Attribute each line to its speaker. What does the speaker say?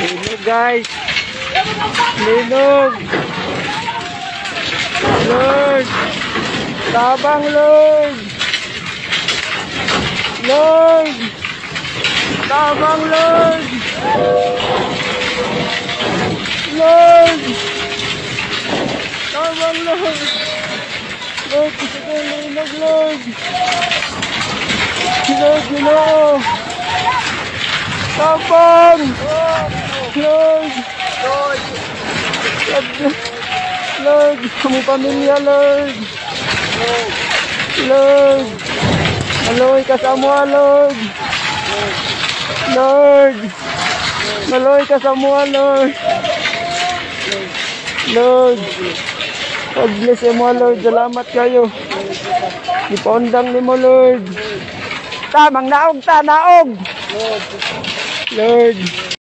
Speaker 1: Linog guys. Linog. Lord. Tabang Lord. Lord. Tabang Lord. Lord. Tabang Lord. Lord, gusto ko yung linog Lord. Lord, Lord. Tabang. Lord. Lord. Lord, kami pamilya Lord. Lord. Maloy ka sa mua Lord. Lord. Maloy ka sa mua Lord. Lord. God bless mo Lord. Salamat kayo. Ipondang ni mo Lord. Tamang naog ta, naog. Lord.